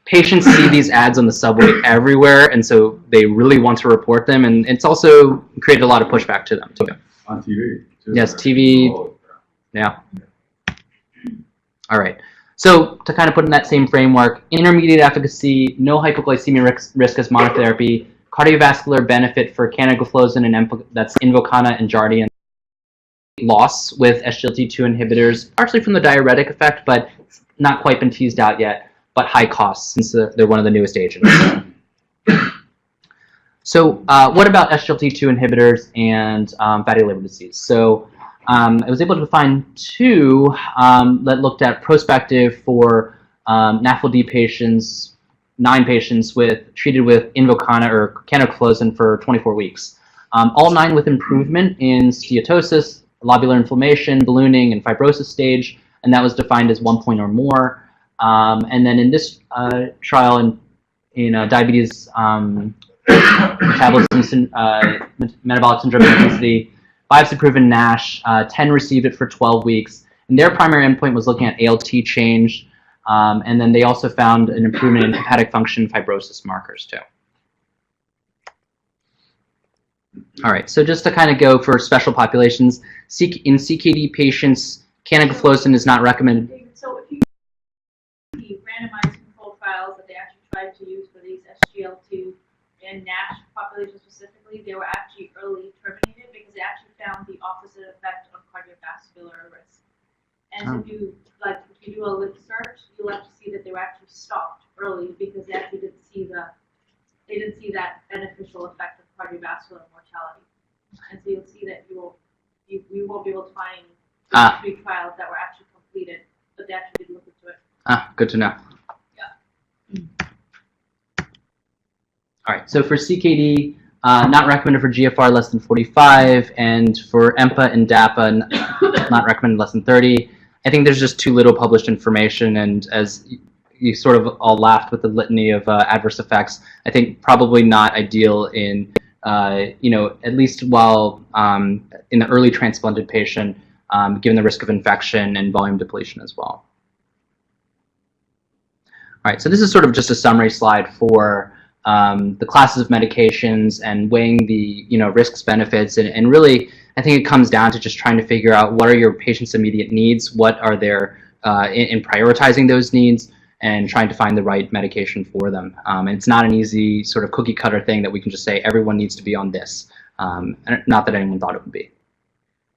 patients see these ads on the subway everywhere, and so they really want to report them, and it's also created a lot of pushback to them too. On TV. too, Yes, right? TV. Oh, Yeah. All right. So to kind of put in that same framework, intermediate efficacy, no hypoglycemia risk as monotherapy, cardiovascular benefit for canagliflozin and that's Invokana and Jardiance. Loss with SGLT2 inhibitors, partially from the diuretic effect, but it's not quite been teased out yet, but high costs since they're one of the newest agents. So what about SGLT2 inhibitors and fatty liver disease? So I was able to find two that looked at prospective for NAFLD patients, 9 patients treated with Invokana or canagliflozin for 24 weeks. All 9 with improvement in steatosis, lobular inflammation, ballooning, and fibrosis stage, and that was defined as 1 point or more. And then in this trial in diabetes, metabolism, metabolic syndrome, and obesity, biopsy-proven NASH, 10 received it for 12 weeks. And their primary endpoint was looking at ALT change, and then they also found an improvement in hepatic function fibrosis markers too. All right, so just to kind of go for special populations, in CKD patients, canagliflozin is not recommended. David, so if you see randomized control trials that they actually tried to use for these SGLT2 and NASH populations specifically, they were actually early terminated because they actually found the opposite effect on cardiovascular risk. And if you do a link search, you'll actually see that they were actually stopped early because they actually didn't see that beneficial effect of cardiovascular mortality. And so you'll see that you won't be able to find 3 trials that were actually completed, but they actually did look into it. Good to know. Yeah. All right, so for CKD, not recommended for GFR less than 45, and for EMPA and DAPA, not recommended less than 30. I think there's just too little published information, and as you sort of all laughed with the litany of adverse effects, I think probably not ideal in, at least while in the early transplanted patient, given the risk of infection and volume depletion as well. All right, so this is sort of just a summary slide for the classes of medications and weighing the risks, benefits, and really I think it comes down to just trying to figure out what are your patient's immediate needs, what are their in prioritizing those needs, and trying to find the right medication for them. And it's not an easy sort of cookie cutter thing that we can just say everyone needs to be on this. Not that anyone thought it would be.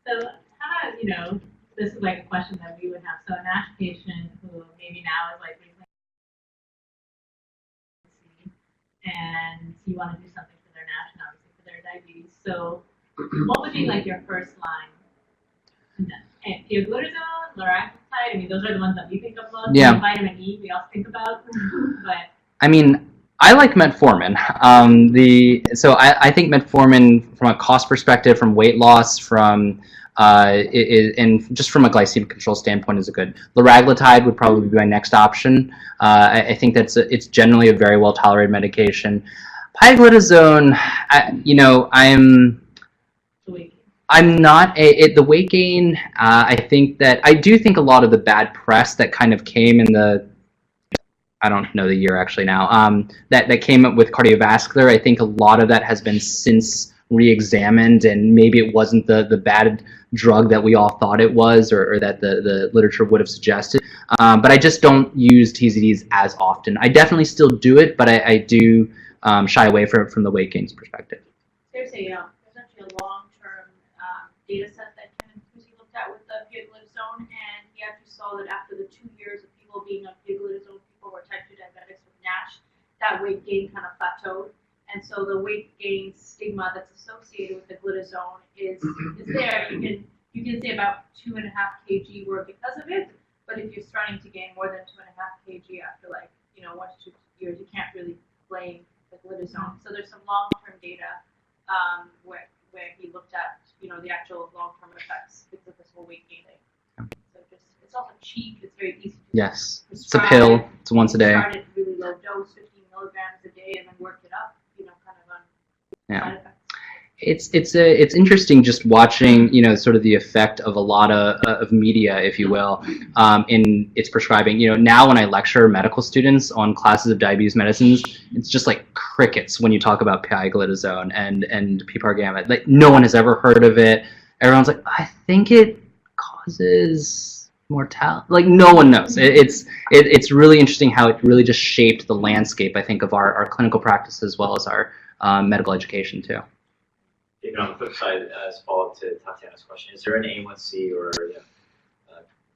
So how about, this is like a question that we would have. So a NASH patient who maybe now is like and you want to do something for their NASH and obviously for their diabetes. So what would be like your first line? And pioglitazone, liraglutide, I mean, those are the ones that we think of most. Yeah. Vitamin E, we also think about. But I mean, I like metformin. So I think metformin, from a cost perspective, from weight loss, from and just from a glycemic control standpoint, is a good. Liraglutide would probably be my next option. I think it's generally a very well tolerated medication. Pioglitazone, I'm not the weight gain. I do think a lot of the bad press that kind of came in the, I don't know the year actually now, that came up with cardiovascular, I think a lot of that has been since re-examined, and maybe it wasn't the bad drug that we all thought it was, or that the literature would have suggested. But I just don't use TZDs as often. I definitely still do it, but I do shy away from the weight gains perspective. there's actually a long-term data set that Ken looked at with the pioglitazone, and he actually saw that after the 2 years of people being on pioglitazone, people were type 2 diabetics with NASH, that weight gain kind of plateaued. And so the weight gain stigma that's associated with the glitazone is there. You can say about 2.5 kg were because of it, but if you're starting to gain more than 2.5 kg after 1 to 2 years, you can't really blame the glitazone. So there's some long-term data where he looked at, you know, the actual long-term effects because of this whole weight gain thing. So it's also cheap, it's very easy to Yes. It's a prescribe. pill. It's once a day. Start at really low dose, 15 milligrams a day, and then work it up, you know, kind of on side effects. It's interesting just watching, you know, sort of the effect of a lot of media, if you will, in its prescribing. You know, now when I lecture medical students on classes of diabetes medicines, it's just like crickets when you talk about pioglitazone and PPAR gamma. Like no one has ever heard of it. Everyone's like, I think it causes mortality. Like no one knows. It's really interesting how it really just shaped the landscape, I think, of our clinical practice as well as our medical education too. David, on the flip side, as a follow-up to Tatiana's question, is there an A1C or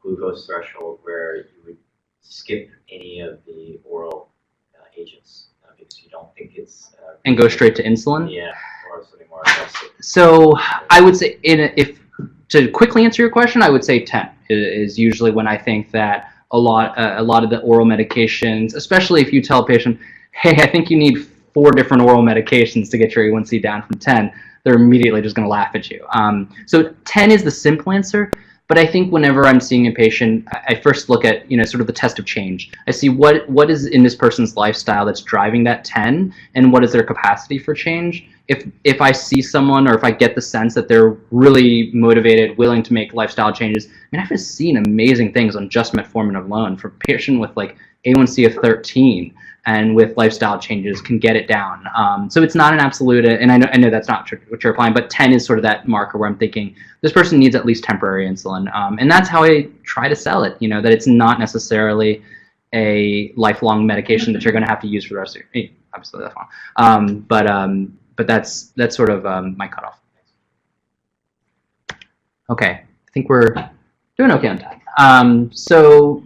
glucose threshold where you would skip any of the oral agents because you don't think it's and go straight to insulin? Yeah, or something more aggressive. So I would say, if to quickly answer your question, I would say 10 is usually when I think that a lot of the oral medications, especially if you tell a patient, hey, I think you need 4 different oral medications to get your A1C down from 10, they're immediately just going to laugh at you. So 10 is the simple answer, but I think whenever I'm seeing a patient, I first look at, you know, sort of the test of change. I see what is in this person's lifestyle that's driving that 10, and what is their capacity for change. If I see someone, or if I get the sense that they're really motivated, willing to make lifestyle changes, I mean, I've just seen amazing things on just metformin alone for a patient with like A1C of 13. And with lifestyle changes can get it down. So it's not an absolute, and I know that's not what you're applying, but 10 is sort of that marker where I'm thinking this person needs at least temporary insulin. And that's how I try to sell it, you know, that it's not necessarily a lifelong medication that you're going to have to use for the rest of your, obviously that's fine. But that's sort of my cutoff. Okay, I think we're doing okay on time. So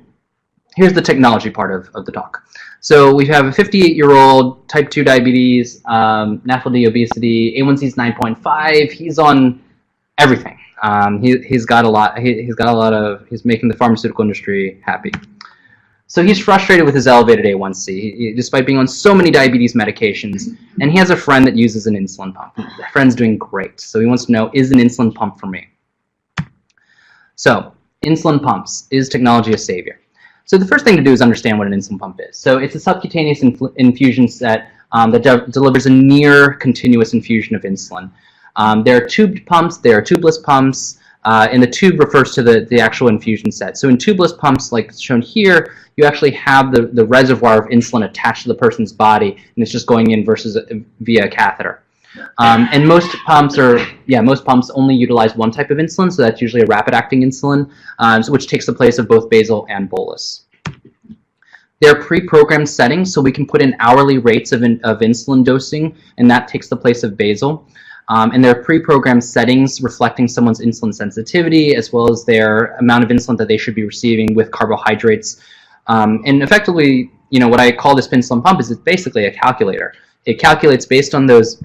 here's the technology part of the talk. So we have a 58-year-old, type 2 diabetes, NAFLD obesity, A1C is 9.5. He's on everything. He's got a lot. He's making the pharmaceutical industry happy. So he's frustrated with his elevated A1C, despite being on so many diabetes medications. And he has a friend that uses an insulin pump. The friend's doing great. So he wants to know, is an insulin pump for me? So insulin pumps, is technology a savior? So the first thing to do is understand what an insulin pump is. So it's a subcutaneous infusion set that delivers a near continuous infusion of insulin. There are tubed pumps, there are tubeless pumps, and the tube refers to the actual infusion set. So in tubeless pumps, like shown here, you actually have the reservoir of insulin attached to the person's body, and it's just going in versus via a catheter. And most pumps only utilize one type of insulin, so that's usually a rapid-acting insulin, which takes the place of both basal and bolus. There are pre-programmed settings, so we can put in hourly rates of insulin dosing, and that takes the place of basal. And there are pre-programmed settings reflecting someone's insulin sensitivity, as well as their amount of insulin that they should be receiving with carbohydrates. And effectively, you know, what I call this insulin pump is it's basically a calculator. It calculates based on those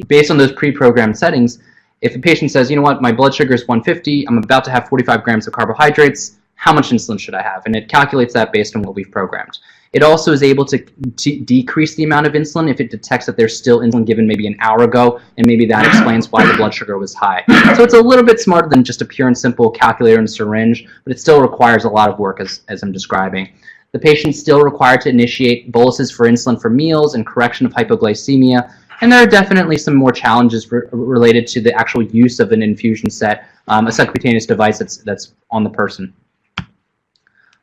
based on those pre-programmed settings. If a patient says, you know what, my blood sugar is 150, I'm about to have 45 grams of carbohydrates, how much insulin should I have? And it calculates that based on what we've programmed. It also is able to decrease the amount of insulin if it detects that there's still insulin given maybe an hour ago, and maybe that explains why the blood sugar was high. So it's a little bit smarter than just a pure and simple calculator and syringe, but it still requires a lot of work as I'm describing. The patient's still required to initiate boluses for insulin for meals and correction of hypoglycemia, and there are definitely some more challenges related to the actual use of an infusion set, a subcutaneous device that's on the person.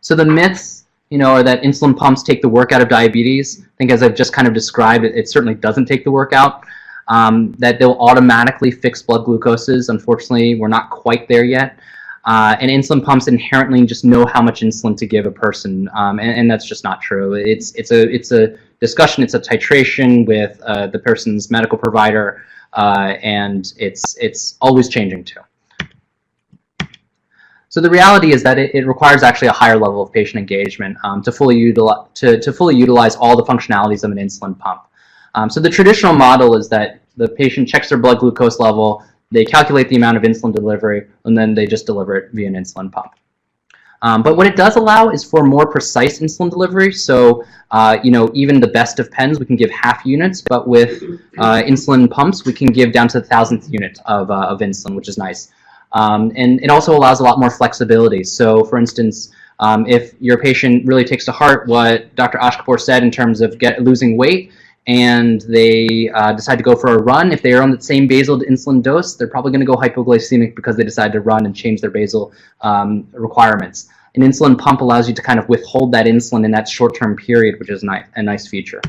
So the myths, you know, are that insulin pumps take the work out of diabetes. I think as I've just kind of described, it certainly doesn't take the work out. That they'll automatically fix blood glucoses. Unfortunately, we're not quite there yet. And insulin pumps inherently just know how much insulin to give a person, and that's just not true. It's a discussion. It's a titration with the person's medical provider, and it's always changing too. So the reality is that it requires actually a higher level of patient engagement to fully utilize all the functionalities of an insulin pump. So the traditional model is that the patient checks their blood glucose level, they calculate the amount of insulin delivery, and then they just deliver it via an insulin pump. But what it does allow is for more precise insulin delivery. So, even the best of pens, we can give half units, but with insulin pumps, we can give down to the 1,000th unit of insulin, which is nice. And it also allows a lot more flexibility. So, for instance, if your patient really takes to heart what Dr. Ashkapour said in terms of losing weight, and they decide to go for a run, if they are on the same basal insulin dose, they're probably going to go hypoglycemic because they decide to run and change their basal requirements. An insulin pump allows you to kind of withhold that insulin in that short-term period, which is a nice feature.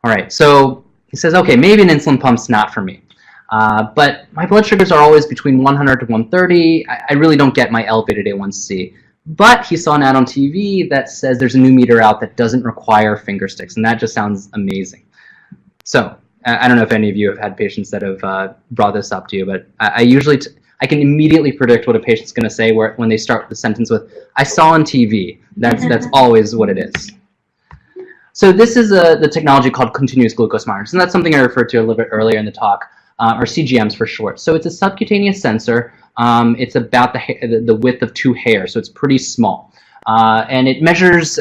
All right, so he says, okay, maybe an insulin pump's not for me. But my blood sugars are always between 100 to 130. I really don't get my elevated A1C. But he saw an ad on TV that says there's a new meter out that doesn't require finger sticks, and that just sounds amazing. So I don't know if any of you have had patients that have brought this up to you, but I can immediately predict what a patient's going to say when they start the sentence with, "I saw on TV." That's always what it is. So this is the technology called continuous glucose monitors, and that's something I referred to a little bit earlier in the talk, or CGMs for short. So it's a subcutaneous sensor. It's about the width of 2 hairs, so it's pretty small. And it measures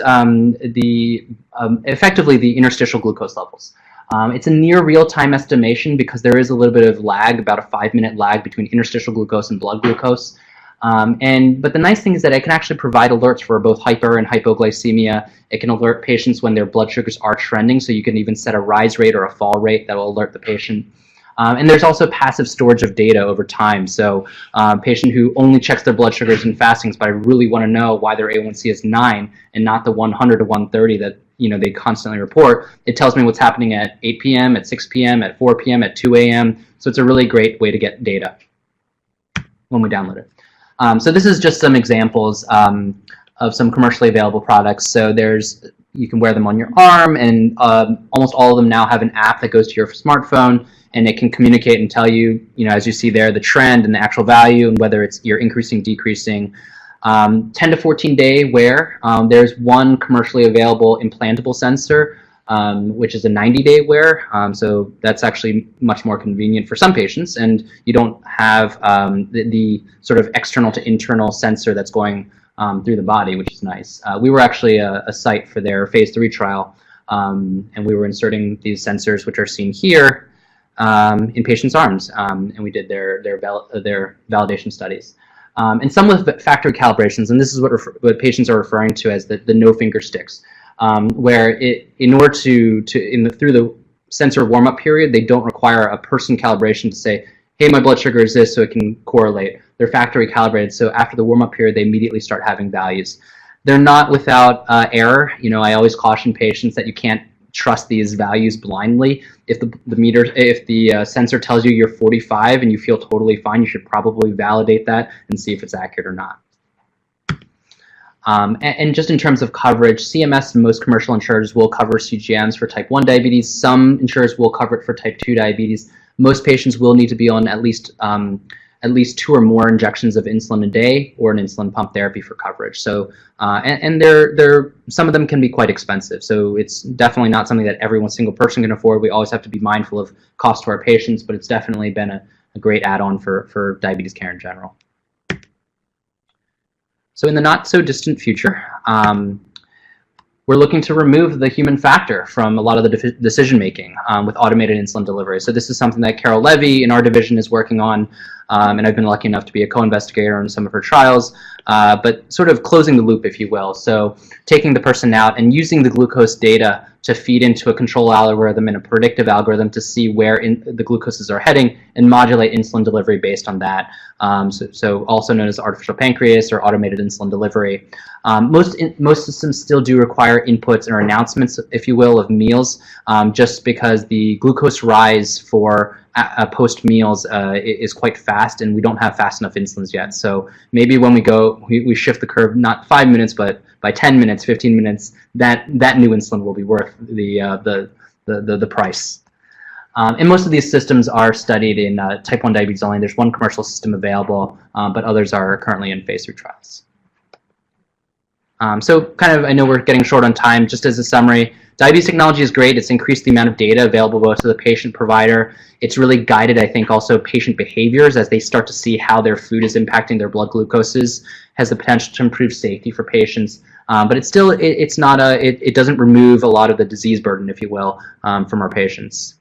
effectively the interstitial glucose levels. It's a near real-time estimation because there is a little bit of lag, about a 5-minute lag between interstitial glucose and blood glucose. But the nice thing is that it can actually provide alerts for both hyper and hypoglycemia. It can alert patients when their blood sugars are trending, so you can even set a rise rate or a fall rate that will alert the patient. And there's also passive storage of data over time. So a patient who only checks their blood sugars in fastings, but I really want to know why their A1C is 9 and not the 100 to 130 that they constantly report, it tells me what's happening at 8 p.m., at 6 p.m., at 4 p.m., at 2 a.m. So it's a really great way to get data when we download it. So this is just some examples of some commercially available products. So you can wear them on your arm, and almost all of them now have an app that goes to your smartphone, and it can communicate and tell you, as you see there, the trend and the actual value, and whether you're increasing, decreasing. 10 to 14 day wear. There's one commercially available implantable sensor, which is a 90-day wear. So that's actually much more convenient for some patients, and you don't have the sort of external to internal sensor that's going through the body, which is nice. We were actually a site for their phase 3 trial, and we were inserting these sensors, which are seen here, in patients' arms, and we did their validation studies. And some with factory calibrations, and this is what patients are referring to as the no finger sticks, where in order through the sensor warm-up period, they don't require a person calibration to say, hey, my blood sugar is this, so it can correlate. They're factory calibrated, so after the warm-up period, they immediately start having values. They're not without error. I always caution patients that you can't trust these values blindly. If the sensor tells you you're 45 and you feel totally fine, you should probably validate that and see if it's accurate or not. And just in terms of coverage, CMS and most commercial insurers will cover CGMs for type 1 diabetes. Some insurers will cover it for type 2 diabetes. Most patients will need to be on at least 2 or more injections of insulin a day or an insulin pump therapy for coverage. So, and some of them can be quite expensive. So it's definitely not something that every single person can afford. We always have to be mindful of cost to our patients, but it's definitely been a great add-on for diabetes care in general. So in the not so distant future, we're looking to remove the human factor from a lot of the decision making with automated insulin delivery. So this is something that Carol Levy in our division is working on, and I've been lucky enough to be a co-investigator in some of her trials, but sort of closing the loop, if you will. So taking the person out and using the glucose data to feed into a control algorithm and a predictive algorithm to see where the glucoses are heading and modulate insulin delivery based on that. So also known as artificial pancreas or automated insulin delivery. Most systems still do require inputs or announcements, if you will, of meals, just because the glucose rise for post meals is quite fast, and we don't have fast enough insulins yet. So maybe when we shift the curve, not 5 minutes, but by 10 minutes, 15 minutes, that new insulin will be worth the price. And most of these systems are studied in type 1 diabetes only. There's one commercial system available, but others are currently in phase 3 trials. So kind of, I know we're getting short on time, just as a summary, diabetes technology is great. It's increased the amount of data available both to the patient provider. It's really guided, I think, also patient behaviors as they start to see how their food is impacting their blood glucoses, has the potential to improve safety for patients. But it's still, it's not it doesn't remove a lot of the disease burden, if you will, from our patients.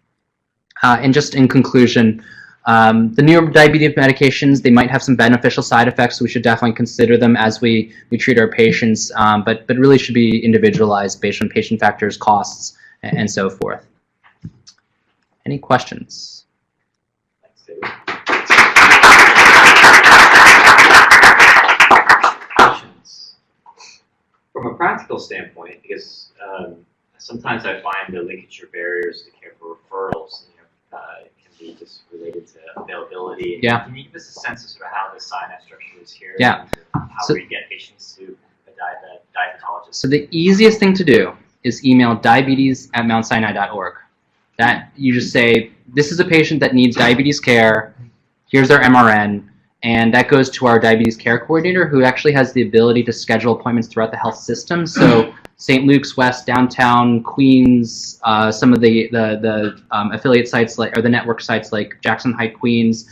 And just in conclusion, the newer diabetes medications, they might have some beneficial side effects, so we should definitely consider them as we treat our patients, but really should be individualized based on patient factors, costs, and so forth. Any questions? Thanks, David. Questions? From a practical standpoint, because sometimes I find the linkage or barriers to care for referrals, can be just related to availability. Yeah. Can you give us a sense of sort of how the sign-up structure is here? Yeah. And how we get patients to a diabetologist? So the easiest thing to do is email diabetes@mountsinai.org. That you just say, this is a patient that needs diabetes care, here's their MRN, and that goes to our diabetes care coordinator, who actually has the ability to schedule appointments throughout the health system. So St. Luke's, West, Downtown, Queens, some of the affiliate sites like, or the network sites like Jackson Heights, Queens.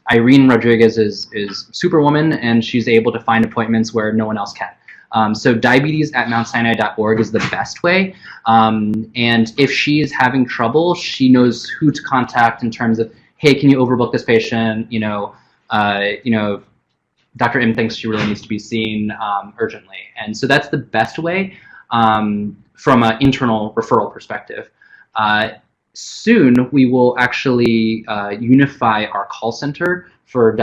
Irene Rodriguez is Superwoman, and she's able to find appointments where no one else can. So diabetes@mountsinai.org is the best way. And if she is having trouble, she knows who to contact in terms of, hey, can you overbook this patient? Dr. M thinks she really needs to be seen urgently. And so that's the best way from an internal referral perspective. Soon we will actually unify our call center for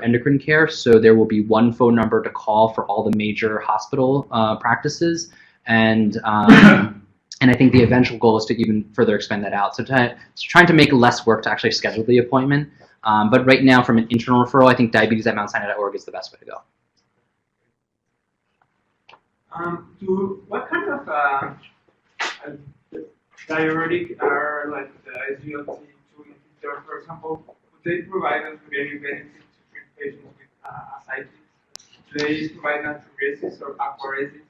endocrine care. So there will be one phone number to call for all the major hospital practices. And I think the eventual goal is to even further expand that out. So trying to make less work to actually schedule the appointment. But right now, from an internal referral, I think diabetes@mountsinai.org is the best way to go. What kind of diuretic are like the SGLT2 inhibitors, for example? Would they provide us with any benefit to treat patients with ascites? Do they provide natriuresis or aquaresis?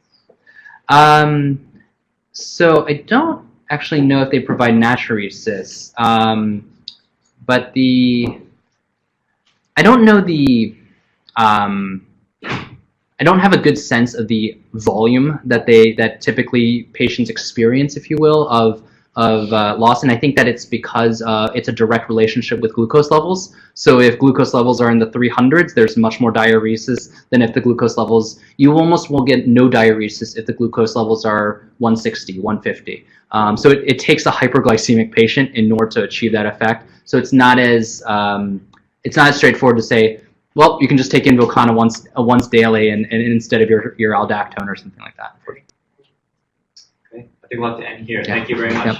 So I don't actually know if they provide natriuresis, but I don't know I don't have a good sense of the volume that typically patients experience, if you will, of loss, and I think that it's because it's a direct relationship with glucose levels. So if glucose levels are in the 300s, there's much more diuresis than if the glucose levels, you almost will get no diuresis if the glucose levels are 160, 150. So it takes a hyperglycemic patient in order to achieve that effect. So it's not as straightforward to say, well, you can just take Invokana once daily and instead of your aldactone or something like that. Okay, I think we'll have to end here. Yeah. Thank you very much. Yep.